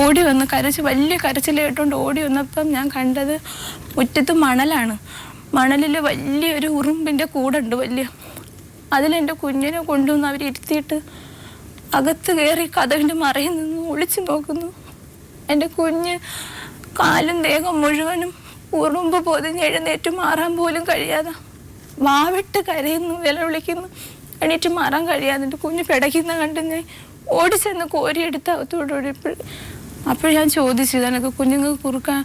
ഓടി വന്ന് വലിയ കരച്ചിൽ കേട്ടുകൊണ്ട് ഓടി വന്നപ്പം ഞാൻ കണ്ടത് മുറ്റത്ത് മണലാണ്. മണലിൽ വലിയൊരു ഉറുമ്പിൻ്റെ കൂടുണ്ട് വലിയ. അതിലെൻ്റെ കുഞ്ഞിനെ കൊണ്ടുവന്ന് അവരിരുത്തിയിട്ട് അകത്ത് കയറി കതകിൻ്റെ മറയിൽ നിന്ന് ഒളിച്ചു നോക്കുന്നു. എൻ്റെ കുഞ്ഞ് കാലും ദേഹം മുഴുവനും ഉറുമ്പ് പൊതിഞ്ഞ് എഴുന്നേറ്റ് മാറാൻ പോലും കഴിയാതെ വാവിട്ട് കരയുന്നു, വില വിളിക്കുന്നു. എണീറ്റ് മാറാൻ കഴിയാതെ എൻ്റെ കുഞ്ഞ് പിടയ്ക്കുന്ന കണ്ട് ഞാൻ ഓടിച്ചെന്ന് കോരിയെടുത്ത് അകത്തോടുകൂടിയപ്പോൾ ഞാൻ ചോദിച്ചു, എനിക്ക് കുഞ്ഞുങ്ങൾക്ക് കുറുക്കാൻ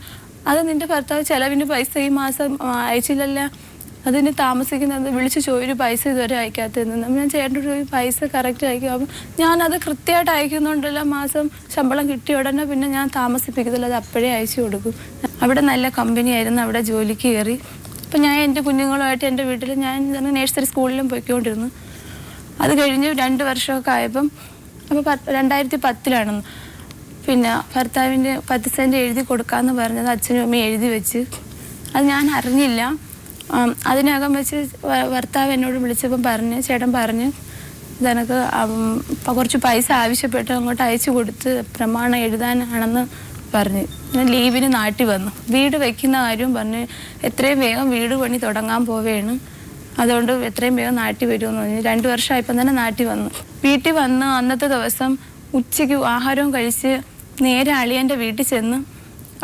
അത് നിൻ്റെ ഭർത്താവ് ചിലവിന് പൈസ ഈ മാസം അയച്ചില്ലല്ല, അതിന് താമസിക്കുന്നത് വിളിച്ച് ചോദിച്ചു പൈസ ഇതുവരെ അയക്കാത്തതെന്ന്. ഞാൻ ചേട്ടനോട് പൈസ കറക്റ്റ് അയക്കും. അപ്പം ഞാനത് കൃത്യമായിട്ട് അയക്കുന്നുണ്ടല്ലോ, മാസം ശമ്പളം കിട്ടിയ ഉടനെ പിന്നെ ഞാൻ താമസിപ്പിക്കത്തില്ല, അത് അപ്പോഴേ അയച്ചു കൊടുക്കും. അവിടെ നല്ല കമ്പനിയായിരുന്നു, അവിടെ ജോലിക്ക് കയറി. അപ്പം ഞാൻ എൻ്റെ കുഞ്ഞുങ്ങളുമായിട്ട് എൻ്റെ വീട്ടിൽ ഞാൻ നഴ്സറി സ്കൂളിലും പോയിക്കൊണ്ടിരുന്നു. അത് കഴിഞ്ഞ് 2 വർഷമൊക്കെ ആയപ്പം അപ്പോൾ 2010 പിന്നെ ഭർത്താവിൻ്റെ 10 സെൻറ്റ് എഴുതി കൊടുക്കാമെന്ന് പറഞ്ഞത് അച്ഛനും അമ്മയും എഴുതി വെച്ച്. അത് ഞാൻ അറിഞ്ഞില്ല. അതിനകം വെച്ച് ഭർത്താവ് എന്നോട് വിളിച്ചപ്പം ചേട്ടൻ പറഞ്ഞ് ഇതെനിക്ക് കുറച്ച് പൈസ ആവശ്യപ്പെട്ട് അങ്ങോട്ട് അയച്ചു കൊടുത്ത് പ്രമാണം എഴുതാനാണെന്ന് പറഞ്ഞ് ഞാൻ ലീവിന് നാട്ടിൽ വന്നു. വീട് വയ്ക്കുന്ന കാര്യം പറഞ്ഞ് എത്രയും വേഗം വീട് പണി തുടങ്ങാൻ പോവുകയാണ്, അതുകൊണ്ട് എത്രയും വേഗം നാട്ടിൽ വരുമെന്ന് പറഞ്ഞു. 2 വർഷമായപ്പം തന്നെ നാട്ടിൽ വന്നു. വീട്ടിൽ വന്ന് അന്നത്തെ ദിവസം ഉച്ചയ്ക്ക് ആഹാരവും കഴിച്ച് നേരെ അളിയൻ്റെ വീട്ടിൽ ചെന്ന്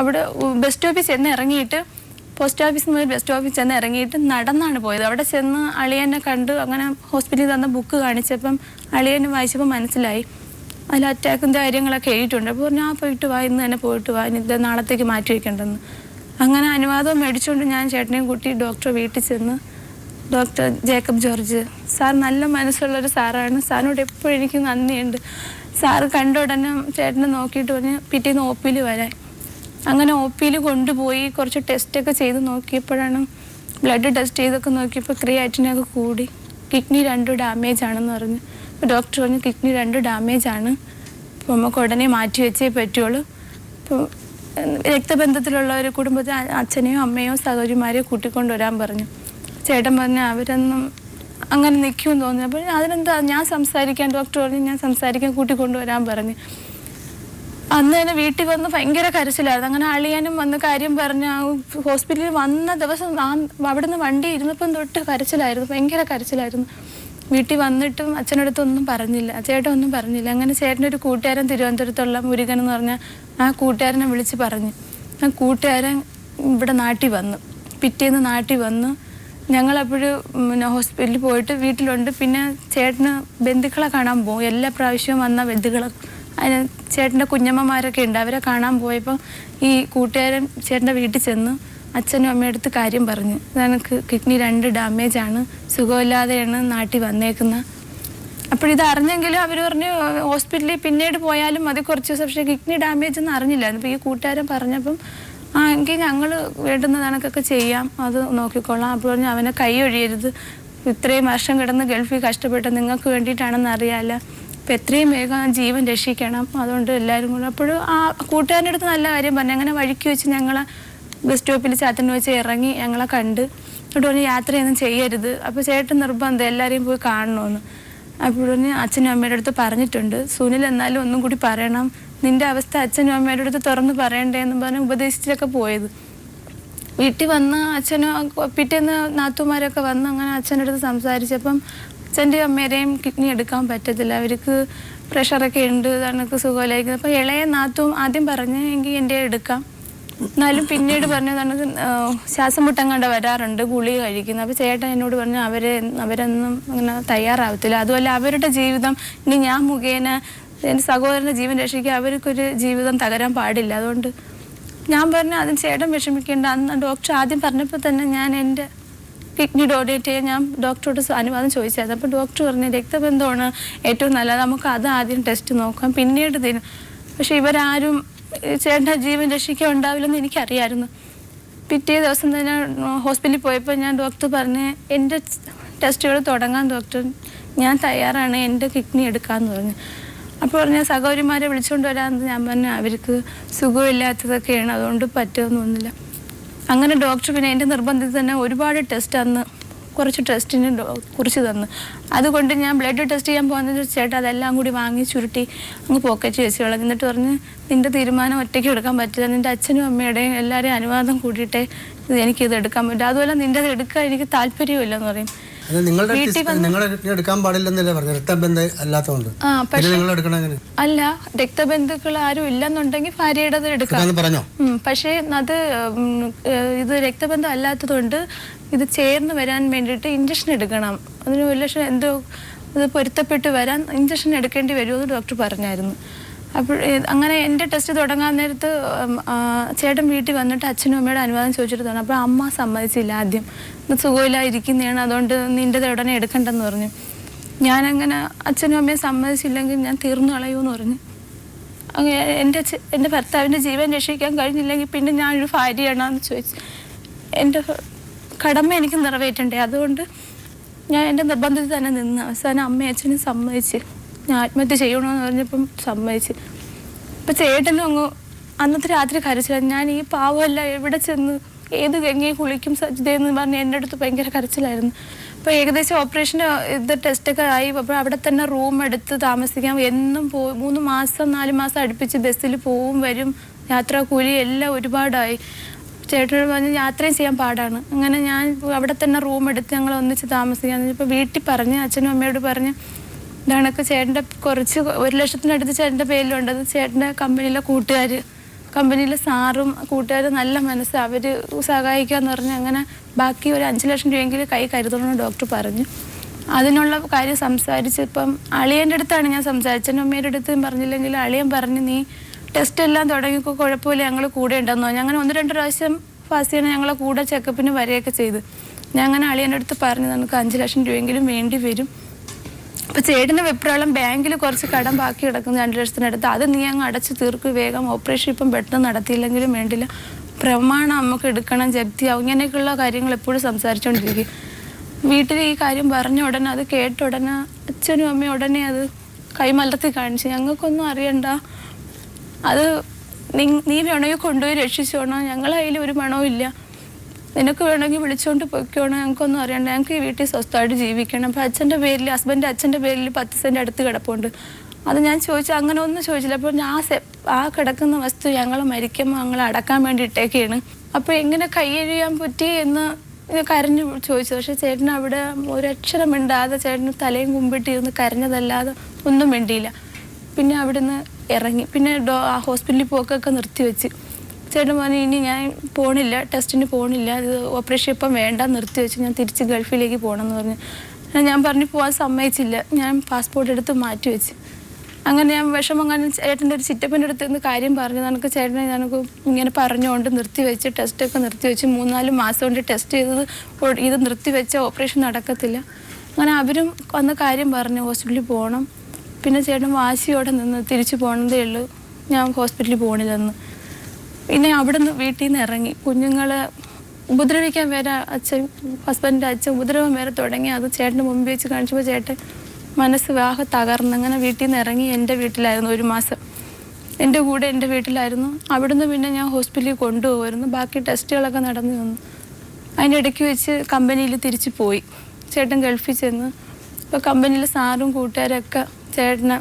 അവിടെ ബസ് സ്റ്റോപ്പിൽ ചെന്ന് ഇറങ്ങിയിട്ട് പോസ്റ്റ് ഓഫീസിൽ നിന്ന് ബസ് സ്റ്റോപ്പിൽ ചെന്ന് ഇറങ്ങിയിട്ട് നടന്നാണ് പോയത്. അവിടെ ചെന്ന് അളിയനെ കണ്ട് അങ്ങനെ ഹോസ്പിറ്റലിൽ തന്ന ബുക്ക് കാണിച്ചപ്പം അളിയനെ വായിച്ചപ്പോൾ മനസ്സിലായി അതിൽ അറ്റാക്കിൻ്റെ കാര്യങ്ങളൊക്കെ എഴുതിയിട്ടുണ്ട്. അപ്പോൾ ഞാൻ പോയിട്ട് വാ, ഇന്ന് തന്നെ പോയിട്ട് വാ, ഇത് നാളത്തേക്ക് മാറ്റി വയ്ക്കേണ്ടെന്ന്. അങ്ങനെ അനുവാദം മേടിച്ചുകൊണ്ട് ഞാൻ ചേട്ടനെയും കൂട്ടി ഡോക്ടറെ വീട്ടിൽ ചെന്ന് ഡോക്ടർ ജേക്കബ് ജോർജ് സാർ നല്ല മനസ്സുള്ളൊരു സാറാണ്, സാറിനോട് എപ്പോഴും എനിക്ക് നന്ദിയുണ്ട്. സാറ് കണ്ട ഉടനെ ചേട്ടനെ നോക്കിയിട്ട് പറഞ്ഞ് പിറ്റേന്ന് OPയിൽ വരാൻ. അങ്ങനെ OPയിൽ കൊണ്ടുപോയി കുറച്ച് ടെസ്റ്റൊക്കെ ചെയ്ത് നോക്കിയപ്പോഴാണ് ബ്ലഡ് ടെസ്റ്റ് ചെയ്തൊക്കെ നോക്കിയപ്പോൾ ക്രിയാറ്റിനൊക്കെ കൂടി കിഡ്നി 2 ഡാമേജ് ആണെന്ന് പറഞ്ഞു. അപ്പോൾ ഡോക്ടർ പറഞ്ഞു കിഡ്നി 2 ഡാമേജ് ആണ്, അപ്പോൾ നമുക്ക് ഉടനെ മാറ്റി വെച്ചേ പറ്റുള്ളൂ. അപ്പോൾ രക്തബന്ധത്തിലുള്ള ഒരു കുടുംബത്തിൽ അച്ഛനെയോ അമ്മയോ സഹോദരിമാരെയോ കൂട്ടിക്കൊണ്ടുവരാൻ പറഞ്ഞു. ചേട്ടൻ പറഞ്ഞു അവരൊന്നും അങ്ങനെ നിൽക്കുമെന്ന് തോന്നി. അപ്പോൾ അതിനെന്താ ഞാൻ സംസാരിക്കാൻ, ഡോക്ടർ പറഞ്ഞു ഞാൻ സംസാരിക്കാൻ കൂട്ടിക്കൊണ്ടുവരാൻ പറഞ്ഞു. അന്ന് തന്നെ വീട്ടിൽ വന്ന് ഭയങ്കര കരച്ചിലായിരുന്നു. അങ്ങനെ അളിയാനും വന്ന് കാര്യം പറഞ്ഞ് ഹോസ്പിറ്റലിൽ വന്ന ദിവസം അവിടെ നിന്ന് വണ്ടി ഇരുന്നപ്പം തൊട്ട് കരച്ചിലായിരുന്നു, ഭയങ്കര കരച്ചിലായിരുന്നു. വീട്ടിൽ വന്നിട്ടും അച്ഛനടുത്തൊന്നും പറഞ്ഞില്ല, ചേട്ടൻ ഒന്നും പറഞ്ഞില്ല. അങ്ങനെ ചേട്ടൻ്റെ ഒരു കൂട്ടുകാരൻ തിരുവനന്തപുരത്തുള്ള മുരുകൻ എന്ന് പറഞ്ഞാൽ ആ കൂട്ടുകാരനെ വിളിച്ച് പറഞ്ഞു. ആ കൂട്ടുകാരൻ ഇവിടെ നാട്ടിൽ വന്നു, പിറ്റേന്ന് നാട്ടിൽ വന്നു. ഞങ്ങളപ്പോഴും ഹോസ്പിറ്റലിൽ പോയിട്ട് വീട്ടിലുണ്ട്. പിന്നെ ചേട്ടന് ബന്ധുക്കളെ കാണാൻ പോകും, എല്ലാ പ്രാവശ്യവും വന്ന ബന്ധുക്കളെ, അതിന് ചേട്ടൻ്റെ കുഞ്ഞമ്മമാരൊക്കെ ഉണ്ട്, അവരെ കാണാൻ പോയപ്പോൾ ഈ കൂട്ടുകാരൻ ചേട്ടൻ്റെ വീട്ടിൽ ചെന്ന് അച്ഛനും അമ്മയടുത്ത് കാര്യം പറഞ്ഞു, എനിക്ക് കിഡ്നി 2 ഡാമേജ് ആണ്, സുഖമില്ലാതെയാണ് നാട്ടിൽ വന്നേക്കുന്നത്. അപ്പോഴിത് അറിഞ്ഞെങ്കിലും അവർ പറഞ്ഞു ഹോസ്പിറ്റലിൽ പിന്നീട് പോയാലും മതി കുറച്ച് ദിവസം, പക്ഷേ കിഡ്നി ഡാമേജ് എന്ന് അറിഞ്ഞില്ലായിരുന്നു. അപ്പോൾ ഈ കൂട്ടുകാരൻ പറഞ്ഞപ്പം എങ്കിൽ ഞങ്ങൾ വേണ്ടുന്ന കണക്കൊക്കെ ചെയ്യാം, അത് നോക്കിക്കൊള്ളാം. അപ്പോൾ പറഞ്ഞു അവനെ കൈ ഒഴിയരുത്, ഇത്രയും വർഷം കിടന്ന് ഗൾഫിൽ കഷ്ടപ്പെട്ട് നിങ്ങൾക്ക് വേണ്ടിയിട്ടാണെന്ന് അറിയാമല്ലോ, അപ്പോൾ എത്രയും വേഗം ജീവൻ രക്ഷിക്കണം, അതുകൊണ്ട് എല്ലാവരും കൂടെ. അപ്പോഴും ആ കൂട്ടുകാരൻ്റെ അടുത്ത് നല്ല കാര്യം പറഞ്ഞു. അങ്ങനെ വഴിക്ക് വെച്ച് ഞങ്ങളെ ബസ് സ്റ്റോപ്പിൽ ചാത്തന് വെച്ച് ഇറങ്ങി ഞങ്ങളെ കണ്ട് എന്നിട്ട് പറഞ്ഞ് യാത്രയൊന്നും ചെയ്യരുത്. അപ്പോൾ ചേട്ടൻ നിർബന്ധം എല്ലാവരെയും പോയി കാണണമെന്ന്. അപ്പോൾ പറഞ്ഞ് അച്ഛനും അമ്മയുടെ അടുത്ത് പറഞ്ഞിട്ടുണ്ട്, സുനിൽ എന്നാലും ഒന്നും കൂടി പറയണം, നിൻ്റെ അവസ്ഥ അച്ഛനും അമ്മയുടെ അടുത്ത് തുറന്ന് പറയണ്ടേന്നും പറഞ്ഞ് ഉപദേശിച്ചൊക്കെ പോയത്. വീട്ടിൽ വന്ന് അച്ഛനും പിറ്റേന്ന് നാത്തുമാരൊക്കെ വന്ന് അങ്ങനെ അച്ഛൻ്റെ അടുത്ത് സംസാരിച്ചപ്പം അച്ഛൻ്റെ അമ്മേരെയും കിഡ്നി എടുക്കാൻ പറ്റത്തില്ല, അവർക്ക് പ്രഷറൊക്കെ ഉണ്ട്, തനക്ക് സുഖമില്ലായിരിക്കുന്നത്. അപ്പോൾ ഇളയ നാത്തും ആദ്യം പറഞ്ഞ് എങ്കിൽ എൻ്റെ എടുക്കാം, എന്നാലും പിന്നീട് പറഞ്ഞു തനക്ക് ശ്വാസം മുട്ടം കണ്ട വരാറുണ്ട്, ഗുളിക കഴിക്കുന്നത്. അപ്പോൾ ചേട്ടൻ എന്നോട് പറഞ്ഞു അവരൊന്നും അങ്ങനെ തയ്യാറാവത്തില്ല, അതുമല്ല അവരുടെ ജീവിതം ഇനി ഞാൻ മുഖേന എൻ്റെ സഹോദരൻ്റെ ജീവൻ രക്ഷിക്കുക, അവർക്കൊരു ജീവിതം തകരാൻ പാടില്ല. അതുകൊണ്ട് ഞാൻ പറഞ്ഞു അതിന് ചേട്ടൻ വിഷമിക്കേണ്ട. അന്ന് ഡോക്ടർ ആദ്യം പറഞ്ഞപ്പോൾ തന്നെ ഞാൻ എൻ്റെ കിഡ്നി ഡൊണേറ്റ് ചെയ്യാൻ ഞാൻ ഡോക്ടറോട് അനുവാദം ചോദിച്ചായിരുന്നു. അപ്പോൾ ഡോക്ടർ പറഞ്ഞു രക്തബന്ധമാണ് ഏറ്റവും നല്ലത്, നമുക്ക് അത് ആദ്യം ടെസ്റ്റ് നോക്കാം, പിന്നീട് ഇതിന്. പക്ഷേ ഇവരാരും ചേട്ടൻ്റെ ജീവൻ രക്ഷിക്കാൻ ഉണ്ടാവില്ലെന്ന് എനിക്കറിയാമായിരുന്നു. പിറ്റേ ദിവസം തന്നെ ഹോസ്പിറ്റലിൽ പോയപ്പോൾ ഞാൻ ഡോക്ടർ പറഞ്ഞ് എൻ്റെ ടെസ്റ്റുകൾ തുടങ്ങാൻ ഡോക്ടർ, ഞാൻ തയ്യാറാണ്, എൻ്റെ കിഡ്നി എടുക്കാമെന്ന് പറഞ്ഞു. അപ്പോൾ പറഞ്ഞാൽ സഹോദരിമാരെ വിളിച്ചുകൊണ്ട് വരാമെന്ന് ഞാൻ പറഞ്ഞു, അവർക്ക് സുഖമില്ലാത്തതൊക്കെയാണ്, അതുകൊണ്ട് പറ്റുമെന്നൊന്നുമില്ല. അങ്ങനെ ഡോക്ടർ പിന്നെ എൻ്റെ നിർബന്ധത്തിൽ തന്നെ ഒരുപാട് ടെസ്റ്റ് അന്ന് കുറച്ച് ടെസ്റ്റിന് കുറിച്ച് തന്നു. അതുകൊണ്ട് ഞാൻ ബ്ലഡ് ടെസ്റ്റ് ചെയ്യാൻ പോകുന്നത് ചേട്ടാ അതെല്ലാം കൂടി വാങ്ങി ചുരുട്ടി അങ്ങ് പോക്കറ്റ് വെച്ച് കളഞ്ഞു. എന്നിട്ട് പറഞ്ഞ് നിൻ്റെ തീരുമാനം ഒറ്റയ്ക്ക് എടുക്കാൻ പറ്റില്ല, നിൻ്റെ അച്ഛനും അമ്മയുടെയും എല്ലാവരെയും അനുവാദം കൂടിയിട്ടേ എനിക്കിത് എടുക്കാൻ പറ്റും, അതുപോലെ നിൻ്റെ അത് എടുക്കാൻ എനിക്ക് താല്പര്യമില്ലെന്ന് പറയും. എടുക്കാൻ പാടില്ലെന്നല്ലേ പറഞ്ഞു, രക്തബന്ധം അല്ലാത്തതുകൊണ്ട്. അല്ല, രക്തബന്ധുക്കൾ ആരും ഇല്ലെന്നുണ്ടെങ്കിൽ ഭാര്യയുടെ എടുക്കാം പറഞ്ഞോ. പക്ഷേ അത് ഇത് രക്തബന്ധം അല്ലാത്തതുകൊണ്ട് ഇത് ചേർന്ന് വരാൻ വേണ്ടിയിട്ട് ഇഞ്ചക്ഷൻ എടുക്കണം. അതിന് 1 ലക്ഷം എന്തോ ഇത് പൊരുത്തപ്പെട്ട് വരാൻ ഇഞ്ചക്ഷൻ എടുക്കേണ്ടി വരുമെന്ന് ഡോക്ടർ പറഞ്ഞായിരുന്നു. അപ്പോൾ അങ്ങനെ എൻ്റെ ടെസ്റ്റ് തുടങ്ങാൻ നേരത്ത് ചേട്ടൻ വീട്ടിൽ വന്നിട്ട് അച്ഛനും അമ്മയുടെ അനുവാദം ചോദിച്ചിട്ട് തന്നെ. അപ്പോൾ അമ്മ സമ്മതിച്ചില്ല, ആദ്യം സുഖമില്ലാതിരിക്കുന്നതാണ്, അതുകൊണ്ട് നിൻ്റെത് ഉടനെ എടുക്കണ്ടെന്ന് പറഞ്ഞു. ഞാനങ്ങനെ അച്ഛനും അമ്മയും സമ്മതിച്ചില്ലെങ്കിൽ ഞാൻ തീർന്നു കളയുമെന്ന് പറഞ്ഞു. അങ്ങനെ എൻ്റെ ഭർത്താവിൻ്റെ ജീവൻ രക്ഷിക്കാൻ കഴിഞ്ഞില്ലെങ്കിൽ പിന്നെ ഞാനൊരു ഭാര്യയാണെന്ന് ചോദിച്ചു. എൻ്റെ കടമ എനിക്ക് നിറവേറ്റണ്ടേ, അതുകൊണ്ട് ഞാൻ എൻ്റെ നിർബന്ധത്തിൽ തന്നെ നിന്ന് അവസാനം അമ്മയും അച്ഛനും സമ്മതിച്ച് ഞാൻ ആത്മഹത്യ ചെയ്യണമെന്ന് പറഞ്ഞപ്പം സമ്മതിച്ച്. ഇപ്പം ചേട്ടനും അങ്ങ് അന്നത്തെ രാത്രി കരച്ചില്ല. ഞാൻ ഈ പാവമല്ല എവിടെ ചെന്ന് ഏത് ഗംഗയെ കുളിക്കും സജ്ജതയെന്ന് പറഞ്ഞ് എൻ്റെ അടുത്ത് ഭയങ്കര കരച്ചിലായിരുന്നു. അപ്പോൾ ഏകദേശം ഓപ്പറേഷൻ്റെ ടെസ്റ്റൊക്കെ ആയി. അപ്പോൾ അവിടെ തന്നെ റൂം എടുത്ത് താമസിക്കാം. എന്നും 3 മാസം 4 മാസം അടുപ്പിച്ച് ബസ്സിൽ പോവും വരും, യാത്രാ കൂലി എല്ലാം ഒരുപാടായി. ചേട്ടനോട് പറഞ്ഞ് യാത്രയും ചെയ്യാൻ പാടാണ്. അങ്ങനെ ഞാൻ അവിടെ തന്നെ റൂം എടുത്ത് ഞങ്ങൾ ഒന്നിച്ച് താമസിക്കാമെന്ന്. ഇപ്പോൾ വീട്ടിൽ പറഞ്ഞ് അച്ഛനും അമ്മയോട് പറഞ്ഞ് ഇതാണൊക്കെ ചേട്ടൻ്റെ കുറച്ച് 1 ലക്ഷത്തിനടുത്ത് ചേട്ടൻ്റെ പേരിലുണ്ട്. അത് ചേട്ടൻ്റെ കമ്പനിയിലെ കൂട്ടുകാർ, കമ്പനിയിലെ സാറും കൂട്ടുകാരും നല്ല മനസ്സ്, അവർ സഹായിക്കാമെന്ന് പറഞ്ഞ് അങ്ങനെ ബാക്കി ഒരു 5 ലക്ഷം രൂപയെങ്കിലും കൈ കരുതണമെന്ന് ഡോക്ടർ പറഞ്ഞു. അതിനുള്ള കാര്യം സംസാരിച്ച് ഇപ്പം അളിയൻ്റെ അടുത്താണ് ഞാൻ സംസാരിച്ചത്. അമ്മയുടെ അടുത്ത് പറഞ്ഞില്ലെങ്കിൽ അളിയൻ പറഞ്ഞ് നീ ടെസ്റ്റ് എല്ലാം തുടങ്ങിക്കോ, കുഴപ്പമില്ല, ഞങ്ങൾ കൂടെ ഉണ്ടെന്ന് പറഞ്ഞു. അങ്ങനെ 1-2 പ്രാവശ്യം ഫാസിയാണ് ഞങ്ങളെ കൂടെ ചെക്കപ്പിന് വരികയൊക്കെ ചെയ്ത്. ഞാൻ അങ്ങനെ അളിയൻ്റെ അടുത്ത് പറഞ്ഞു നമുക്ക് 5 ലക്ഷം രൂപയെങ്കിലും വേണ്ടി വരും. അപ്പോൾ ചേട്ടൻ്റെ വെപ്രാളം ബാങ്കിൽ കുറച്ച് കടം ബാക്കി കിടക്കുന്നു 2 ലക്ഷത്തിനടുത്ത്, അത് നീ അങ്ങ് അടച്ച് തീർക്ക് വേഗം, ഓപ്പറേഷൻ ഇപ്പം പെട്ടെന്ന് നടത്തിയില്ലെങ്കിലും വേണ്ടില്ല, പ്രമാണം നമുക്ക് എടുക്കണം, ജപ്തിയാവും, ഇങ്ങനെയൊക്കെയുള്ള കാര്യങ്ങൾ എപ്പോഴും സംസാരിച്ചുകൊണ്ടിരിക്കും. വീട്ടിൽ ഈ കാര്യം പറഞ്ഞ ഉടനെ അത് കേട്ട ഉടനെ അച്ഛനും അമ്മയും ഉടനെ അത് കൈമലർത്തി കാണിച്ചു. ഞങ്ങൾക്കൊന്നും അറിയണ്ട, അത് നീ വേണമെങ്കിൽ കൊണ്ടുപോയി രക്ഷിച്ചോണം, ഞങ്ങളെ കയ്യിൽ ഒരു മണവും ഇല്ല, നിനക്ക് വേണമെങ്കിൽ വിളിച്ചുകൊണ്ട് പൊയ്ക്കോണം, ഞങ്ങൾക്കൊന്നും അറിയണ്ട, ഞങ്ങൾക്ക് ഈ വീട്ടിൽ സ്വസ്ഥമായിട്ട് ജീവിക്കണം. അപ്പോൾ അച്ഛൻ്റെ പേരിൽ, ഹസ്ബൻഡ് അച്ഛൻ്റെ പേരിൽ 10 സെൻറ്റ് അടുത്ത് കിടപ്പുണ്ട്. അത് ഞാൻ ചോദിച്ചു, അങ്ങനെ ഒന്നും ചോദിച്ചില്ല. അപ്പോൾ ആ കിടക്കുന്ന വസ്തു ഞങ്ങൾ മരിക്കുമ്പോൾ ഞങ്ങൾ അടക്കാൻ വേണ്ടി ഇട്ടേക്കാണ്, അപ്പോൾ എങ്ങനെ കൈയ്യഴിയാൻ പറ്റി എന്ന് കരഞ്ഞു ചോദിച്ചു. പക്ഷേ ചേട്ടൻ അവിടെ ഒരക്ഷരം മിണ്ടാതെ ചേട്ടന് തലയും കുമ്പിട്ടിരുന്ന് കരഞ്ഞതല്ലാതെ ഒന്നും മിണ്ടിയില്ല. പിന്നെ അവിടുന്ന് ഇറങ്ങി. പിന്നെ ഹോസ്പിറ്റലിൽ പോക്കൊക്കെ നിർത്തിവെച്ച്. ചേട്ടൻ പറഞ്ഞു ഇനി ഞാൻ പോണില്ല, ടെസ്റ്റിന് പോണില്ല, ഇത് ഓപ്പറേഷൻ ഇപ്പം വേണ്ട, നിർത്തിവെച്ച് ഞാൻ തിരിച്ച് ഗൾഫിലേക്ക് പോകണമെന്ന് പറഞ്ഞു. ഞാൻ പറഞ്ഞു പോകാൻ സമ്മതിച്ചില്ല, ഞാൻ പാസ്പോർട്ട് എടുത്ത് മാറ്റി വെച്ച്. അങ്ങനെ ഞാൻ വിഷമം കാരണം ചേട്ടൻ്റെ ഒരു ചിറ്റപ്പൻ്റെ അടുത്ത് നിന്ന് കാര്യം പറഞ്ഞു. നമുക്ക് ചേട്ടനെ ഞങ്ങൾക്ക് ഇങ്ങനെ പറഞ്ഞുകൊണ്ട് നിർത്തിവെച്ച് ടെസ്റ്റൊക്കെ നിർത്തിവെച്ച് 3-4 മാസം കൊണ്ട് ടെസ്റ്റ് ചെയ്തത് ഇത് നിർത്തിവെച്ച ഓപ്പറേഷൻ നടക്കത്തില്ല. അങ്ങനെ അവരും വന്ന കാര്യം പറഞ്ഞു ഹോസ്പിറ്റലിൽ പോകണം. പിന്നെ ചേട്ടൻ വാശിയോടെ നിന്ന് തിരിച്ചു പോകണതേ ഉള്ളൂ, ഞാൻ ഹോസ്പിറ്റലിൽ പോകണില്ലെന്ന്. പിന്നെ അവിടെ നിന്ന് വീട്ടിൽ നിന്ന് ഇറങ്ങി. കുഞ്ഞുങ്ങളെ ഉപദ്രവിക്കാൻ വരെ ഹസ്ബൻഡിൻ്റെ അച്ഛൻ ഉപദ്രവം വരെ തുടങ്ങി. അത് ചേട്ടൻ്റെ മുമ്പിൽ വെച്ച് കാണിച്ചപ്പോൾ ചേട്ടൻ മനസ്സ് തകർന്ന് അങ്ങനെ വീട്ടിൽ നിന്ന് ഇറങ്ങി. എൻ്റെ വീട്ടിലായിരുന്നു 1 മാസം, എൻ്റെ കൂടെ എൻ്റെ വീട്ടിലായിരുന്നു. അവിടുന്ന് പിന്നെ ഞാൻ ഹോസ്പിറ്റലിൽ കൊണ്ടുപോകുമായിരുന്നു. ബാക്കി ടെസ്റ്റുകളൊക്കെ നടന്നു വന്നു. അതിൻ്റെ ഇടയ്ക്ക് വെച്ച് കമ്പനിയിൽ തിരിച്ചു പോയി. ചേട്ടൻ ഗൾഫിൽ ചെന്ന് ഇപ്പോൾ കമ്പനിയിലെ സാറും കൂട്ടുകാരൊക്കെ ചേട്ടനെ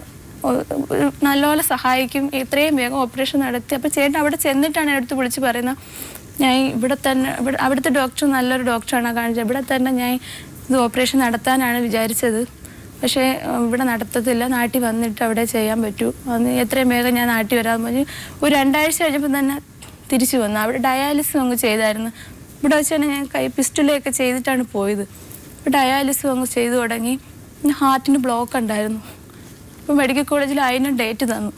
നല്ലപോലെ സഹായിക്കും, എത്രയും വേഗം ഓപ്പറേഷൻ നടത്തി. അപ്പോൾ ചേട്ടൻ അവിടെ ചെന്നിട്ടാണ് എടുത്ത് വിളിച്ച് പറയുന്നത് ഞാൻ ഇവിടെ തന്നെ, അവിടുത്തെ ഡോക്ടർ നല്ലൊരു ഡോക്ടറാണ് കാണിച്ചത്, ഇവിടെ തന്നെ ഞാൻ ഇത് ഓപ്പറേഷൻ നടത്താനാണ് വിചാരിച്ചത്, പക്ഷേ ഇവിടെ നടത്തത്തില്ല, നാട്ടിൽ വന്നിട്ട് അവിടെ ചെയ്യാൻ പറ്റൂ, അന്ന് എത്രയും വേഗം ഞാൻ നാട്ടിൽ വരാമെന്ന് പറഞ്ഞ് ഒരു 2 ആഴ്ച കഴിഞ്ഞപ്പോൾ തന്നെ തിരിച്ചു വന്നു. അവിടെ ഡയാലിസിസ് അങ്ങ് ചെയ്തായിരുന്നു. ഇവിടെ വെച്ച് തന്നെ ഞാൻ പിസ്റ്റുലയൊക്കെ ചെയ്തിട്ടാണ് പോയത്. അപ്പോൾ ഡയാലിസിസ് അങ്ങ് ചെയ്തു തുടങ്ങി. പിന്നെ ഹാർട്ടിന് ബ്ലോക്ക് ഉണ്ടായിരുന്നു. അപ്പോൾ മെഡിക്കൽ കോളേജിൽ അതിന് ഡേറ്റ് തന്നു.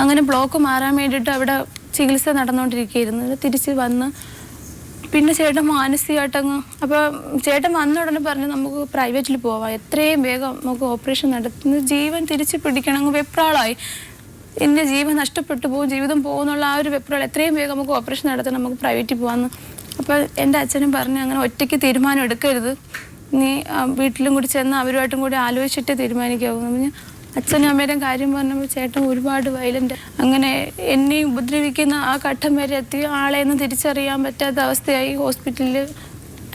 അങ്ങനെ ബ്ലോക്ക് മാറാൻ വേണ്ടിയിട്ട് അവിടെ ചികിത്സ നടന്നുകൊണ്ടിരിക്കുകയായിരുന്നു. തിരിച്ച് വന്ന് പിന്നെ ചേട്ടൻ മാനസികമായിട്ടങ്ങ്, അപ്പോൾ ചേട്ടൻ വന്ന ഉടനെ പറഞ്ഞു നമുക്ക് പ്രൈവറ്റിൽ പോവാം, എത്രയും വേഗം നമുക്ക് ഓപ്പറേഷൻ നടത്തുന്ന ജീവൻ തിരിച്ച് പിടിക്കണം. അങ്ങ് വെപ്രാളായി, എൻ്റെ ജീവൻ നഷ്ടപ്പെട്ടു പോകും, ജീവിതം പോകുന്നുള്ള ആ ഒരു വെപ്രാളം, എത്രയും വേഗം നമുക്ക് ഓപ്പറേഷൻ നടത്തണം, നമുക്ക് പ്രൈവറ്റിൽ പോകാമെന്ന്. അപ്പോൾ എൻ്റെ അച്ഛനും പറഞ്ഞു അങ്ങനെ ഒറ്റയ്ക്ക് തീരുമാനം എടുക്കരുത്, നീ വീട്ടിലും കൂടി ചെന്ന് അവരുമായിട്ടും കൂടി ആലോചിച്ചിട്ട് തീരുമാനിക്കാവുന്നു. പറഞ്ഞ് അച്ഛനും അമ്മയുടെയും കാര്യം പറഞ്ഞപ്പോൾ ചേട്ടൻ ഒരുപാട് വയലൻ്റ്, അങ്ങനെ എന്നെ ഉപദ്രവിക്കുന്ന ആ ഘട്ടം വരെ എത്തി. ആളെയൊന്നും തിരിച്ചറിയാൻ പറ്റാത്ത അവസ്ഥയായി. ഹോസ്പിറ്റലിൽ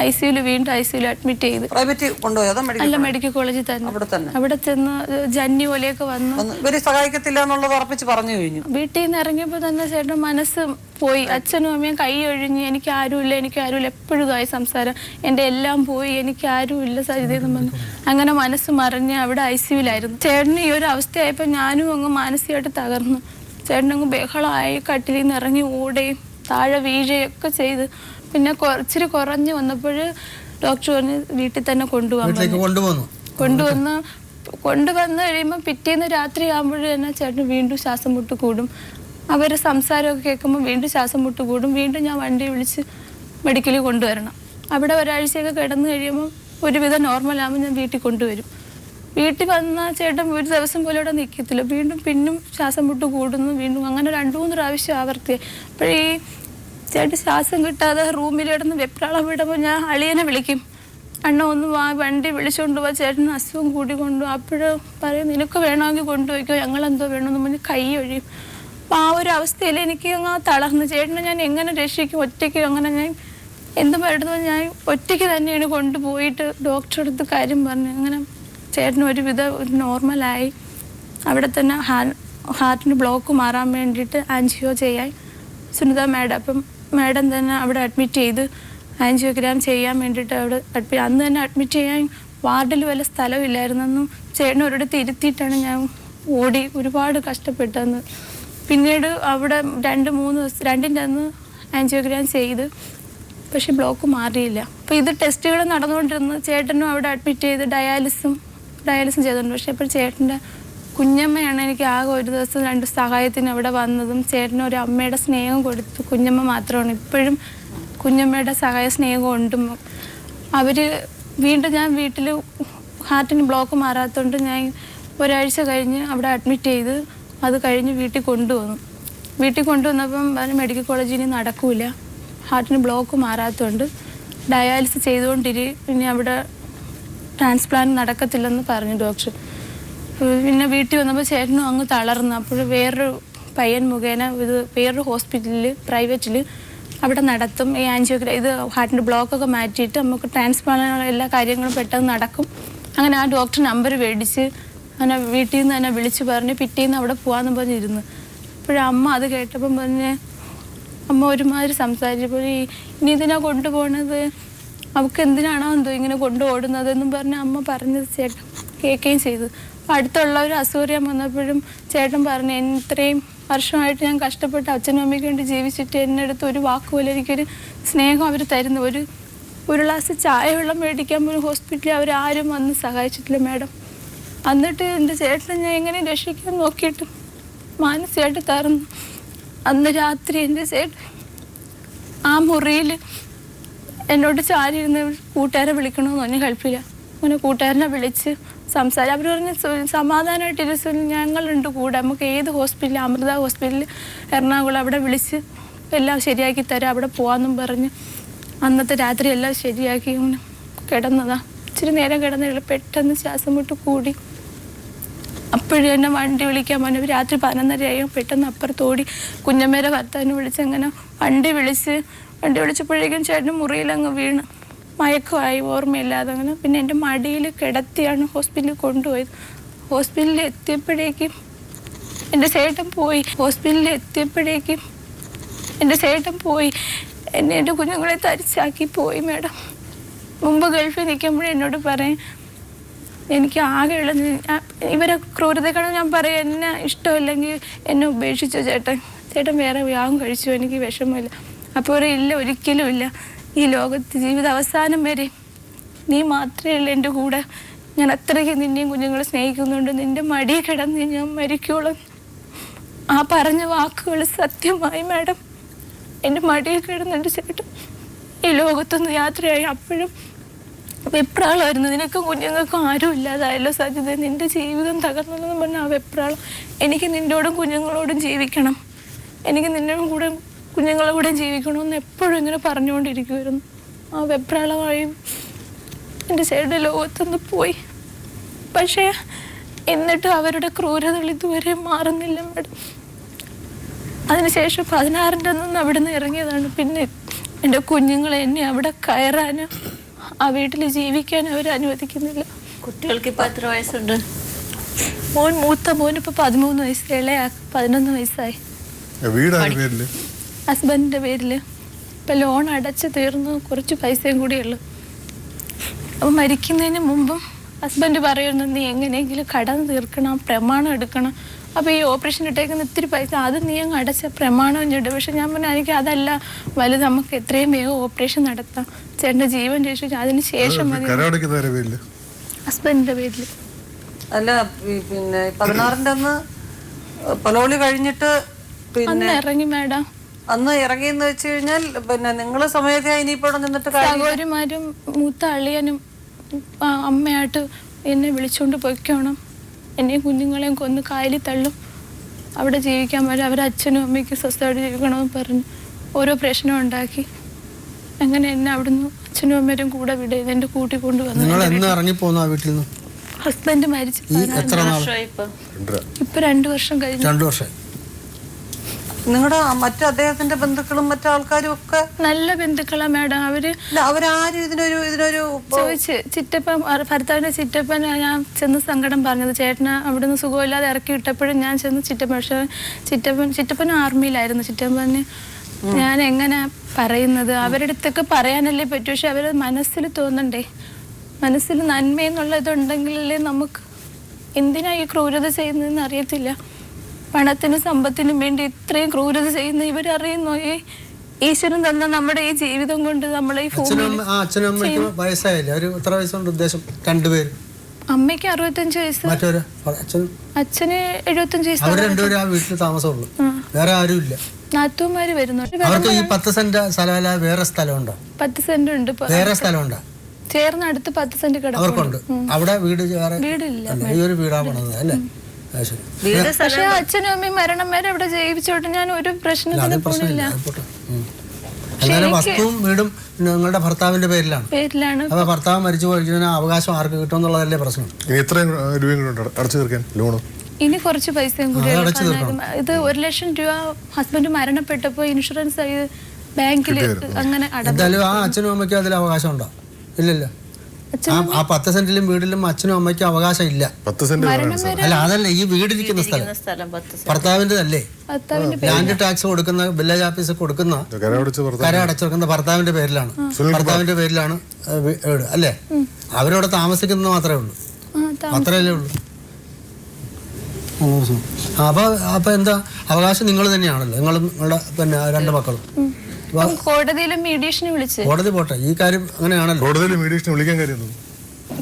ICU വീണ്ടും ICU അഡ്മിറ്റ് ചെയ്ത്. പ്രൈവറ്റ് കൊണ്ടുപോയോ അതോ അല്ല, മെഡിക്കൽ കോളേജിൽ തന്നെ. അവിടെ ചെന്ന് ജന്നി പോലെയൊക്കെ വന്നു. ഇവര് സഹായിക്കത്തില്ല എന്നുള്ളത് ഉറപ്പിച്ച് പറഞ്ഞു കഴിഞ്ഞു. വീട്ടിൽ നിന്ന് ഇറങ്ങിയപ്പോൾ തന്നെ ചേട്ടൻ മനസ്സ് പോയി. അച്ഛനും അമ്മയും കൈ ഒഴിഞ്ഞ് എനിക്ക് ആരുമില്ല എപ്പോഴും ഇതായി സംസാരം. എൻ്റെ എല്ലാം പോയി, എനിക്ക് ആരുമില്ല സജിതെന്ന് പറഞ്ഞു. അങ്ങനെ മനസ്സ് മറിഞ്ഞ് അവിടെ ICUലായിരുന്നു. ചേട്ടന് ഈ ഒരു അവസ്ഥയായപ്പോൾ ഞാനും അങ്ങ് മാനസികമായിട്ട് തകർന്നു. ചേട്ടനങ്ങ് ബഹളമായി, കട്ടിലിൽ നിന്ന് ഇറങ്ങി ഓടുകയും താഴെ വീഴുകയൊക്കെ ചെയ്ത്. പിന്നെ ഇച്ചിരി കുറഞ്ഞ് വന്നപ്പോൾ ഡോക്ടർ പറഞ്ഞ് വീട്ടിൽ തന്നെ കൊണ്ടുവന്ന് കഴിയുമ്പോൾ പിറ്റേന്ന് രാത്രി ആകുമ്പോൾ തന്നെ ചേട്ടന് വീണ്ടും ശ്വാസം മുട്ട് കൂടും. അവരുടെ സംസാരമൊക്കെ കേൾക്കുമ്പോൾ വീണ്ടും ശ്വാസം മുട്ട് കൂടും. വീണ്ടും ഞാൻ വണ്ടി വിളിച്ച് മെഡിക്കലിൽ കൊണ്ടുവരണം. അവിടെ ഒരാഴ്ചയൊക്കെ കിടന്നു കഴിയുമ്പോൾ ഒരുവിധം നോർമലാകുമ്പോൾ ഞാൻ വീട്ടിൽ കൊണ്ടുവരും. വീട്ടിൽ വന്നാൽ ചേട്ടൻ ഒരു ദിവസം പോലും അവിടെ നിൽക്കത്തില്ല. പിന്നും ശ്വാസം മുട്ട് കൂടുന്നു. വീണ്ടും അങ്ങനെ 2-3 പ്രാവശ്യം ആവർത്തിയായി. അപ്പോഴീ ചേട്ടൻ ശ്വാസം കിട്ടാതെ റൂമിലിടന്ന് വെപ്രാളം വിടുമ്പോൾ ഞാൻ അളിയനെ വിളിക്കും. അണ്ണ ഒന്ന് വണ്ടി വിളിച്ചുകൊണ്ട് പോവാ, ചേട്ടന് അസുഖം കൂടിക്കൊണ്ടു. അപ്പോഴും പറയും നിനക്ക് വേണമെങ്കിൽ കൊണ്ടുപോയിക്കോ, ഞങ്ങളെന്തോ വേണമെന്ന് പറഞ്ഞ് കൈ ഒഴിയും. അപ്പോൾ ആ ഒരു അവസ്ഥയിൽ എനിക്ക് അങ്ങ് തളർന്നു. ചേട്ടനെ ഞാൻ എങ്ങനെ രക്ഷിക്കും? ഒറ്റയ്ക്ക് അങ്ങനെ ഞാൻ എന്ത് പറയുന്നത്, ഞാൻ ഒറ്റയ്ക്ക് തന്നെയാണ് കൊണ്ടുപോയിട്ട് ഡോക്ടറെ അടുത്ത് കാര്യം പറഞ്ഞു. അങ്ങനെ ചേട്ടന് ഒരുവിധം നോർമലായി. അവിടെ തന്നെ ഹാർട്ടിന് ബ്ലോക്ക് മാറാൻ വേണ്ടിയിട്ട് ആൻജിയോ ചെയ്യാൻ സുനിത മാഡം തന്നെ അവിടെ അഡ്മിറ്റ് ചെയ്ത് ആൻജിയോഗ്രാം ചെയ്യാൻ വേണ്ടിയിട്ട് അവിടെ അന്ന് തന്നെ അഡ്മിറ്റ് ചെയ്യാൻ വാർഡിൽ വല്ല സ്ഥലമില്ലായിരുന്നെന്നും ചേട്ടൻ ഒരിടത്ത് ഇരുത്തിയിട്ടാണ് ഞാൻ ഓടി ഒരുപാട് കഷ്ടപ്പെട്ടതെന്ന്. പിന്നീട് അവിടെ 2-3 ദിവസം 2ൻ്റെ അന്ന് ആൻജിയോഗ്രാം ചെയ്ത്, പക്ഷെ ബ്ലോക്ക് മാറിയില്ല. അപ്പോൾ ഇത് ടെസ്റ്റുകൾ നടന്നുകൊണ്ടിരുന്നു. ചേട്ടനും അവിടെ അഡ്മിറ്റ് ചെയ്ത് ഡയാലിസും ചെയ്തിട്ടുണ്ട്. പക്ഷെ അപ്പോൾ ചേട്ടൻ്റെ കുഞ്ഞമ്മയാണ് എനിക്ക് ആകെ ഒരു ദിവസം 2 സഹായത്തിന് അവിടെ വന്നതും. ചേട്ടന് ഒരു അമ്മയുടെ സ്നേഹം കൊടുത്തു. കുഞ്ഞമ്മ മാത്രമാണ് ഇപ്പോഴും കുഞ്ഞമ്മയുടെ സഹായ സ്നേഹം ഉണ്ടും. വീണ്ടും ഞാൻ വീട്ടിൽ ഹാർട്ടിന് ബ്ലോക്ക് മാറാത്തതുകൊണ്ട് ഞാൻ ഒരാഴ്ച കഴിഞ്ഞ് അവിടെ അഡ്മിറ്റ് ചെയ്ത് അത് കഴിഞ്ഞ് വീട്ടിൽ കൊണ്ടുവന്നപ്പം മെഡിക്കൽ കോളേജിൽ ഇനി നടക്കൂല, ഹാർട്ടിന് ബ്ലോക്ക് മാറാത്തതുകൊണ്ട് ഡയാലിസിസ് ഇനി അവിടെ ട്രാൻസ്പ്ലാന്റ് നടക്കത്തില്ലെന്ന് പറഞ്ഞു ഡോക്ടർ. പിന്നെ വീട്ടിൽ വന്നപ്പോൾ ചേട്ടനും അങ്ങ് തളർന്നു. അപ്പോൾ വേറൊരു പയ്യൻ മുഖേന വേറൊരു ഹോസ്പിറ്റലിൽ പ്രൈവറ്റിൽ അവിടെ നടത്തും. ഈ ആൻജിയോഗ്രാം ഇത് ഹാർട്ടിൻ്റെ ബ്ലോക്കൊക്കെ മാറ്റിയിട്ട് നമുക്ക് ട്രാൻസ്പ്ലാന്റ് എല്ലാ കാര്യങ്ങളും പെട്ടെന്ന് നടക്കും. അങ്ങനെ ആ ഡോക്ടർ നമ്പർ മേടിച്ച് അങ്ങനെ വീട്ടിൽ നിന്ന് തന്നെ വിളിച്ച് പറഞ്ഞ് പിറ്റേന്ന് അവിടെ പോകാമെന്ന് പറഞ്ഞിരുന്നു. അപ്പോഴമ്മ അത് കേട്ടപ്പം പറഞ്ഞ് അമ്മ ഒരുമാതിരി സംസാരിച്ചപ്പോൾ ഇനി ഇതിനാ കൊണ്ടുപോകണത്, അവൾക്ക് എന്തിനാണോ എന്തോ ഇങ്ങനെ കൊണ്ടുപോടുന്നതെന്നും പറഞ്ഞ് അമ്മ പറഞ്ഞത് ചേട്ടൻ കേൾക്കുകയും ചെയ്തു. അപ്പോൾ അടുത്തുള്ള ഒരു അസൂര്യം വന്നപ്പോഴും ചേട്ടൻ പറഞ്ഞു ഇത്രയും വർഷമായിട്ട് ഞാൻ കഷ്ടപ്പെട്ട് അച്ഛനും അമ്മയ്ക്ക് വേണ്ടി ജീവിച്ചിട്ട് എൻ്റെ അടുത്ത് ഒരു വാക്കുപോലെ എനിക്കൊരു സ്നേഹം അവർ തരുന്നു. ഒരു ഗ്ലാസ് ചായ വെള്ളം മേടിക്കാൻ പോലും ഹോസ്പിറ്റലിൽ അവരാരും വന്ന് സഹായിച്ചിട്ടില്ല മാഡം. എന്നിട്ട് എൻ്റെ ചേട്ടനെ ഞാൻ എങ്ങനെ രക്ഷിക്കാൻ നോക്കിയിട്ട് മാനസികമായിട്ട് തറന്നു. അന്ന് രാത്രി എൻ്റെ ചേട്ടൻ ആ മുറിയിൽ എന്നോട് ചാരിയിരുന്ന് കൂട്ടുകാരെ വിളിക്കണമെന്ന് പറഞ്ഞ് ഹെൽപ്പില്ല. അങ്ങനെ കൂട്ടുകാരനെ വിളിച്ച് സംസാരിച്ച് അവർ പറഞ്ഞ് സമാധാനമായിട്ടിരുന്ന് ഞങ്ങളുണ്ട് കൂടെ, നമുക്ക് ഏത് ഹോസ്പിറ്റലിൽ അമൃത ഹോസ്പിറ്റലിൽ എറണാകുളം അവിടെ വിളിച്ച് എല്ലാം ശരിയാക്കി തരാം, അവിടെ പോകാമെന്നും പറഞ്ഞ് അന്നത്തെ രാത്രി എല്ലാം ശരിയാക്കി കിടന്നതാ. ഇച്ചിരി നേരം കിടന്നില്ല, പെട്ടെന്ന് ശ്വാസം മുട്ട് കൂടി. അപ്പോഴും എന്നെ വണ്ടി വിളിക്കാൻ പറഞ്ഞു. രാത്രി 11:30 പെട്ടെന്ന് അപ്പുറത്തോടി കുഞ്ഞമ്മേരെ ഭർത്താവിനെ വിളിച്ച് അങ്ങനെ വണ്ടി വിളിച്ചപ്പോഴേക്കും ചേട്ടൻ മുറിയിലങ്ങ് വീണ് മയക്കമായി, ഓർമ്മയില്ലാതെ. അങ്ങനെ പിന്നെ എൻ്റെ മടിയിൽ കിടത്തിയാണ് ഹോസ്പിറ്റലിൽ കൊണ്ടുപോയത്. ഹോസ്പിറ്റലിൽ എത്തിയപ്പോഴേക്കും എൻ്റെ ചേട്ടൻ പോയി. എന്നെ എൻ്റെ കുഞ്ഞുങ്ങളെ തരിച്ചാക്കി പോയി മാഡം. മുമ്പ് ഗൾഫിൽ നിൽക്കുമ്പോഴേ എന്നോട് പറയും എനിക്ക് ആകെയുള്ള ഇവരെ ക്രൂരതകളും ഞാൻ പറയും എന്നെ ഇഷ്ടമില്ലെങ്കിൽ എന്നെ ഉപേക്ഷിച്ചു ചേട്ടൻ വേറെ വിവാഹം കഴിച്ചു, എനിക്ക് വിഷമമില്ല. അപ്പോൾ ഇല്ല, ഒരിക്കലും ഇല്ല, ഈ ലോകത്ത് ജീവിത അവസാനം വരെ നീ മാത്രമേ ഉള്ളൂ എൻ്റെ കൂടെ, ഞാൻ അത്രയ്ക്ക് നിന്നെയും കുഞ്ഞുങ്ങളെ സ്നേഹിക്കുന്നുണ്ട്, നിൻ്റെ മടിയിൽ കിടന്ന് ഞാൻ മരിക്കോളും. ആ പറഞ്ഞ വാക്കുകൾ സത്യമായി മാഡം. എൻ്റെ മടിയിൽ കിടന്നിട്ട് ചേട്ടൻ ഈ ലോകത്തൊന്ന് യാത്രയായി. അപ്പോഴും വെപ്രാളമായിരുന്നു, നിനക്കും കുഞ്ഞുങ്ങൾക്കും ആരും ഇല്ലാതായല്ലോ സജിത, നിൻ്റെ ജീവിതം തകർന്നെന്ന് പറഞ്ഞ ആ വെപ്രാളം. എനിക്ക് നിൻ്റെയോടും കുഞ്ഞുങ്ങളോടും ജീവിക്കണം, എനിക്ക് നിന്നോടും കൂടെ കുഞ്ഞുങ്ങളെ കൂടെ ജീവിക്കണമെന്ന് എപ്പോഴും ഇങ്ങനെ പറഞ്ഞുകൊണ്ടിരിക്കുമായിരുന്നു. ആ വെപ്രാളമായി എൻ്റെ ചേട്ടൻ്റെ ലോകത്തുനിന്ന് പോയി. പക്ഷേ എന്നിട്ടും അവരുടെ ക്രൂരതകൾ ഇതുവരെ മാറുന്നില്ല മാഡം. അതിനുശേഷം 16-ൻ്റെ അന്ന് അവിടെ നിന്ന് ഇറങ്ങിയതാണ്. പിന്നെ എൻ്റെ കുഞ്ഞുങ്ങളെ എന്നെ അവിടെ കയറാൻ ആ വീട്ടിൽ ജീവിക്കാൻ അവർ അനുവദിക്കുന്നില്ല. കുട്ടികൾക്ക് ഇപ്പൊ എത്ര വയസ്സുണ്ട്? മൂത്ത മോനിപ്പോൾ 13 വയസ്സ്, ഇളയ 11 വയസ്സായി. ഹസ്ബൻഡിന്റെ പേരിൽ ഇപ്പം ലോൺ അടച്ച് തീർന്നു, കുറച്ച് പൈസയും കൂടിയുള്ളു. അപ്പം മരിക്കുന്നതിന് മുമ്പും ഹസ്ബൻഡ് പറയുന്നു, നീ എങ്ങനെയെങ്കിലും കടം തീർക്കണം, പ്രമാണം എടുക്കണം. അപ്പോൾ ഈ ഓപ്പറേഷൻ ഇട്ടേക്കുന്ന ഇത്തിരി പൈസ അത് നീ അങ്ങ് അടച്ച പ്രമാണം ഞെടും. പക്ഷെ ഞാൻ പറഞ്ഞു, എനിക്ക് അതല്ല വലുത്, നമുക്ക് എത്രയും വേഗം ഓപ്പറേഷൻ നടത്താം, ചേട്ടൻ്റെ ജീവൻ രക്ഷിച്ചു, അതിന് ശേഷം മതി. ഹസ്ബൻഡിന്റെ പേരിൽ. അല്ല പിന്നെ 16-ന്റെ അന്ന് പലോളി കഴിഞ്ഞിട്ട് പിന്നെ ഇറങ്ങി മാഡം. അന്ന് ഇറങ്ങിയെന്ന് വെച്ച് കഴിഞ്ഞാൽ പിന്നെ നിങ്ങൾ സമയത്ത് ഇനിയിപ്പോ നിന്നിട്ട് സഹോദരിമാരും മൂത്ത അളിയനും അമ്മയായിട്ട് എന്നെ വിളിച്ചുകൊണ്ട് പൊയ്ക്കണം, എന്നെയും കുഞ്ഞുങ്ങളെയും കൊന്ന് കായലിൽ തള്ളും, അവിടെ ജീവിക്കാൻ പറ്റും, അവരുടെ അച്ഛനും അമ്മയ്ക്കും സ്വസ്ഥമായിട്ട് ജീവിക്കണമെന്ന് പറഞ്ഞ് ഓരോ പ്രശ്നം ഉണ്ടാക്കി. അങ്ങനെ എന്നെ അവിടുന്ന് അച്ഛനും അമ്മയും കൂടെ വിട എന്റെ കൂട്ടിക്കൊണ്ടുവന്നു. ഹസ്ബൻഡ് മരിച്ചു ഇപ്പൊ 2 വർഷം കഴിഞ്ഞു. 2 വർഷം. നിങ്ങളുടെ മറ്റു അദ്ദേഹത്തിന്റെ ബന്ധുക്കളും മറ്റാൾക്കാരും ഒക്കെ നല്ല ബന്ധുക്കളാ മാഡം. അവരാരും ഇതിനൊരു ചോദിച്ച് ചിറ്റപ്പൻ, ഭർത്താവിന്റെ ചിറ്റപ്പൻ ഞാൻ ചെന്ന് സങ്കടം പറഞ്ഞത്, ചേട്ടന് അവിടുന്ന് സുഖമില്ലാതെ ഇറക്കി വിട്ടപ്പോഴും ഞാൻ ചെന്ന് ചിറ്റപ്പൻ, പക്ഷെ ചിറ്റപ്പൻ ആർമിയിലായിരുന്നു. ചിറ്റപ്പന് ഞാൻ എങ്ങനെ പറയുന്നത്, അവരുടെ അടുത്തൊക്കെ പറയാനല്ലേ പറ്റൂ. പക്ഷെ അവരുടെ മനസ്സിൽ തോന്നണ്ടേ, മനസ്സിൽ നന്മയെന്നുള്ള ഇതുണ്ടെങ്കിലല്ലേ നമുക്ക്. എന്തിനാ ഈ ക്രൂരത ചെയ്യുന്നതെന്ന് അറിയത്തില്ല. പണത്തിനും സമ്പത്തിനും വേണ്ടി ഇത്രയും ക്രൂരത ചെയ്യുന്ന ഇവരറിയുന്നോ? ഈശ്വരൻ തന്ന നമ്മുടെ ഈ ജീവിതം കൊണ്ട് നമ്മളെ ഈ അമ്മയ്ക്ക് 65 വയസ്സ്, അച്ഛന് 75 വയസ്സ്. നാത്തൂമാര് വരുന്നുണ്ട്. 10 സെന്റ് സ്ഥലമല്ല, വേറെ സ്ഥലമുണ്ടോ? 10 സെന്റ് ഉണ്ട്. വേറെ സ്ഥലമുണ്ടോ? ചേർന്ന് അടുത്ത് 10 സെന്റ് കിടക്കുന്നുണ്ട്. അവിടെ വീടില്ല. ഈ ഒരു വീടാ പണിത് അല്ലേ? പക്ഷെ അച്ഛനും അമ്മയും മരണം വരെ അവിടെ ജീവിച്ചോട്ടെ, ഞാൻ ഒരു പ്രശ്നത്തിന് പോണില്ല. വസ്തുവും വീടും നിങ്ങളുടെ ഭർത്താവിന്റെ പേരിലാണ്. അപ്പൊ ഭർത്താവ് മരിച്ചു പോയിരിക്കുന്ന അവകാശം ആർക്ക് കിട്ടും എന്നുള്ളതല്ലേ പ്രശ്നം. ഇനി കുറച്ച് പൈസയും കൂടി ഇത് 1 ലക്ഷം രൂപ ഹസ്ബൻഡ് മരണപ്പെട്ടപ്പോ ഇൻഷുറൻസ് ബാങ്കിൽ അങ്ങനെ എന്തായാലും ആ അച്ഛനും അമ്മയ്ക്കും അതിൽ അവകാശം ഉണ്ടോ? ഇല്ലല്ലോ. ആ 10 സെന്റിലും വീടിലും അച്ഛനും അമ്മയ്ക്കും അവകാശം ഇല്ല. അല്ല, അതല്ല, ഈ വീടിരിക്കുന്ന സ്ഥലം ഭർത്താവിന്റെ അല്ലേ? ലാൻഡ് ടാക്സ് കൊടുക്കുന്ന, വില്ലേജ് ഓഫീസ് കൊടുക്കുന്ന, കര അടച്ചുകൊടുക്കുന്ന ഭർത്താവിന്റെ പേരിലാണ്. ഭർത്താവിന്റെ പേരിലാണ് വീട് അല്ലേ? അവരവിടെ താമസിക്കുന്നത് മാത്രമേ ഉള്ളൂ, അത്രയല്ലേ ഉള്ളൂ. അപ്പൊ എന്താ അവകാശം നിങ്ങൾ തന്നെയാണല്ലോ, നിങ്ങളും നിങ്ങളുടെ പിന്നെ 2 മക്കളും. കോടതിയിലും മീഡിയേഷനെ വിളിച്ച്, കോടതി പോട്ടെ, ഈ കാര്യം അങ്ങനെയാണല്ലോ. കോടതിയിൽ മീഡിയേഷനെ വിളിക്കാൻ കാര്യം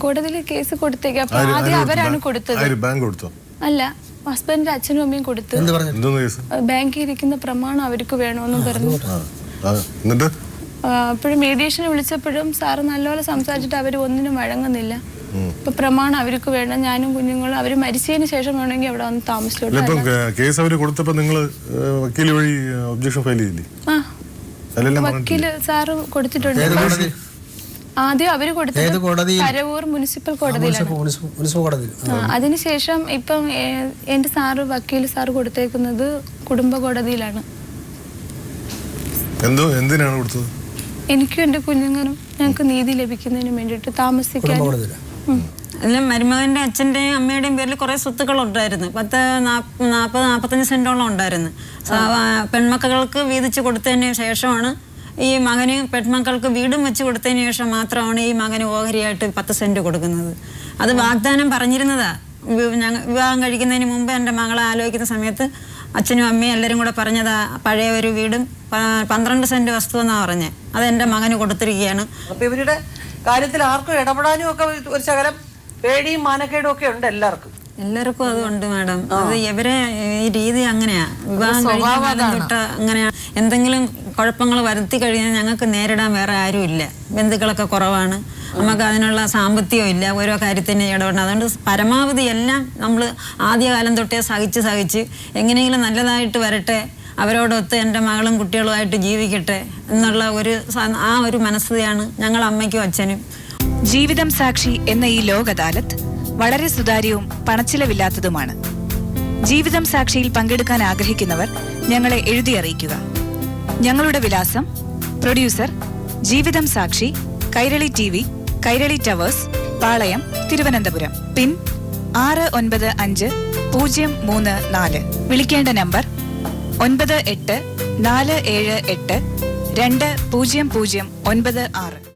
കോടതിയിൽ കേസ് കൊടുത്തേക്ക്. അപ്പൊ ആദ്യം അവരാണ് കൊടുത്തത്. ബാങ്ക് കൊടുത്തോ? അല്ല, ഹസ്ബൻഡിന്റെ അച്ഛനും അമ്മയും കൊടുത്തു. ബാങ്കിൽ ഇരിക്കുന്ന പ്രമാണം അവർക്ക് വേണമെന്നും പറഞ്ഞു. അപ്പോഴും മീഡിയേഷനെ വിളിച്ചപ്പോഴും സാറ് നല്ലപോലെ സംസാരിച്ചിട്ട് അവർ ഒന്നിനും വഴങ്ങുന്നില്ല. ഇപ്പൊ പ്രമാണം അവർക്ക് വേണം, ഞാനും കുഞ്ഞുങ്ങളും അവര് മരിച്ചതിന് ശേഷം വേണമെങ്കിൽ അവിടെ വന്ന് താമസിച്ചോളൂ. വക്കീല് സാറ് കൊടുത്തിട്ടുണ്ട്. ആദ്യം അവര് കൊടുത്തത് കരവൂർ മുനിസിപ്പൽ കോടതിയിലാണ്. അതിനുശേഷം ഇപ്പം എന്റെ സാറ് വക്കീൽ സാറ് കൊടുത്തേക്കുന്നത് കുടുംബ കോടതിയിലാണ്. എനിക്കും എന്റെ കുഞ്ഞുങ്ങളും ഞങ്ങൾക്ക് നീതി ലഭിക്കുന്നതിന് വേണ്ടിയിട്ട് താമസിക്കാൻ. അല്ല, മരുമകന്റെ അച്ഛൻ്റെയും അമ്മയുടെയും പേരിൽ കുറേ സ്വത്തുക്കൾ ഉണ്ടായിരുന്നു. 40-45 സെന്റോളം ഉണ്ടായിരുന്നു. പെൺമക്കൾക്ക് വീതിച്ച് കൊടുത്തതിന് ശേഷമാണ് ഈ മകന്, പെൺമക്കൾക്ക് വീടും വെച്ച് കൊടുത്തതിന് ശേഷം മാത്രമാണ് ഈ മകന് ഓഹരിയായിട്ട് 10 സെന്റ് കൊടുക്കുന്നത്. അത് വാഗ്ദാനം പറഞ്ഞിരുന്നതാ. വിവാഹം കഴിക്കുന്നതിന് മുമ്പ് എൻ്റെ മകളെ ആലോചിക്കുന്ന സമയത്ത് അച്ഛനും അമ്മയും എല്ലാവരും കൂടെ പറഞ്ഞതാ, പഴയ ഒരു വീടും 12 സെന്റ് വസ്തു എന്നാണ് പറഞ്ഞത്. അത് എൻ്റെ മകന് കൊടുത്തിരിക്കുകയാണ്. അപ്പൊ ഇവരുടെ കാര്യത്തിൽ ആർക്കും ഇടപെടാനും ഒക്കെ ഒരു ശകലം പേടിയും മാനക്കേടും ഒക്കെ ഉണ്ട് എല്ലാവർക്കും. അതുകൊണ്ട് മാഡം, അത് ഇവരെ ഈ രീതി അങ്ങനെയാ. വിവാഹം കഴിഞ്ഞ തൊട്ട് അങ്ങനെയാ. എന്തെങ്കിലും കുഴപ്പങ്ങൾ വരുത്തി കഴിഞ്ഞാൽ ഞങ്ങൾക്ക് നേരിടാൻ വേറെ ആരും ഇല്ല. ബന്ധുക്കളൊക്കെ കുറവാണ്, നമുക്ക് അതിനുള്ള സാമ്പത്തികം ഇല്ല ഓരോ കാര്യത്തിന് ഇടപെടണം. അതുകൊണ്ട് പരമാവധി എല്ലാം നമ്മൾ ആദ്യകാലം തൊട്ടേ സഹിച്ച് എങ്ങനെയെങ്കിലും നല്ലതായിട്ട് വരട്ടെ, അവരോടൊത്ത് എൻ്റെ മകളും കുട്ടികളുമായിട്ട് ജീവിക്കട്ടെ എന്നുള്ള ഒരു മനസ്ഥിതിയാണ് ഞങ്ങൾ അമ്മയ്ക്കും അച്ഛനും. ജീവിതം സാക്ഷി എന്ന ഈ ലോക് അദാലത്ത് വളരെ സുതാര്യവും പണച്ചിലവില്ലാത്തതുമാണ്. ജീവിതം സാക്ഷിയിൽ പങ്കെടുക്കാൻ ആഗ്രഹിക്കുന്നവർ ഞങ്ങളെ എഴുതി അറിയിക്കുക. ഞങ്ങളുടെ വിലാസം: പ്രൊഡ്യൂസർ, ജീവിതം സാക്ഷി, കൈരളി TV, കൈരളി ടവേഴ്സ്, പാളയം, തിരുവനന്തപുരം. പിൻ 695034. വിളിക്കേണ്ട നമ്പർ 9847820096.